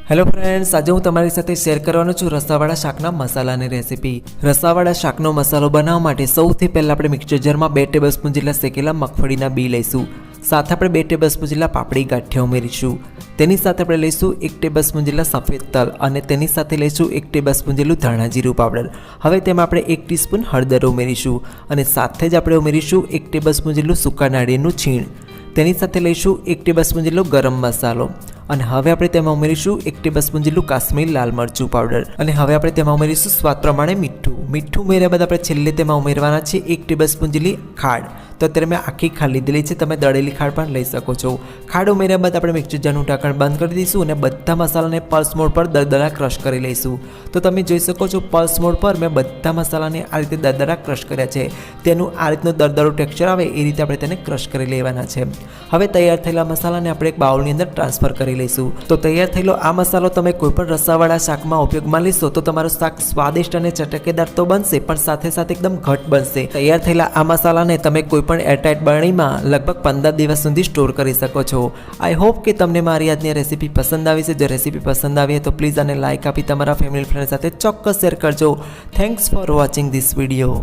Hello friends, આજે હું તમારી સાથે શેર કરવાનો છું રસાવાળા શાકના મસાલાની રેસીપી। રસાવાળા શાકનો મસાલો બનાવવા માટે સૌથી પહેલાં આપણે મિક્સર જારમાં 2 ટેબલસ્પૂન જેટલા શેકેલા મગફળીના બી લઈશું। સાથે આપણે 2 ટેબલસ્પૂન જેટલા પાપડી ગાંઠિયા ઉમેરીશું। તેની સાથે આપણે લઈશું 1 ટેબલસ્પૂન જેટલા સફેદ તલ અને તેની સાથે લઈશું 1 ટેબલસ્પૂન જેટલું ધાણા જીરું પાવડર। હવે તેમાં આપણે 1 ટીસ્પૂન હળદર ઉમેરીશું અને સાથે જ આપણે ઉમેરીશું 1 ટેબલસ્પૂન જેટલું સૂકા નાળિયેરનું છીણ। તેની સાથે લઈશું 1 ટેબલસ્પૂન જેટલો ગરમ મસાલો અને હવે આપણે તેમાં ઉમેરીશું 1 ટેબલસ્પૂન જેટલું કાશ્મીરી લાલ મરચું પાવડર અને હવે આપણે તેમાં ઉમેરીશું સ્વાદ પ્રમાણે મીઠું ઉમેર્યા બાદ આપણે છેલ્લે તેમાં ઉમેરવાના છે 1 ટેબલસ્પૂન જેટલી ખાંડ। તો અત્યારે મેં આખી ખાંડ લીધેલી છે, તમે દળેલી ખાંડ પણ લઈ શકો છો। ખાંડ ઉમેર્યા બાદ આપણે મિક્સર જારનું ઢાંકણ બંધ કરી દઈશું અને બધા મસાલાને પલ્સ મોડ પર દરદરા ક્રશ કરી લઈશું। તો તમે જોઈ શકો છો પલ્સ મોડ પર મેં બધા મસાલાને આ રીતે દરદરા ક્રશ કર્યા છે। તેનું આ રીતનું દરદરું ટેક્સચર આવે એ રીતે આપણે તેને ક્રશ કરી લેવાના છે। હવે તૈયાર થયેલા મસાલાને આપણે એક બાઉલની અંદર ટ્રાન્સફર કરી લઈશું। તો તૈયાર થયેલો આ મસાલો તમે કોઈપણ રસાવાળા શાકમાં ઉપયોગમાં લેશો તો તમારું શાક સ્વાદિષ્ટ અને ચટકેદાર તો બનશે, પણ સાથે સાથે એકદમ ઘટ બનશે। તૈયાર થયેલા આ મસાલાને તમે કોઈપણ એરટાઇટ બરણીમાં લગભગ 15 દિવસ સુધી સ્ટોર કરી શકો છો। આઈ હોપ કે તમને મારી આજની રેસીપી પસંદ આવી છે। જો રેસીપી પસંદ આવી તો પ્લીઝ આને લાઇક આપી તમારા ફેમિલી ફ્રેન્ડ સાથે ચોક્કસ શેર કરજો। Thanks for watching this video.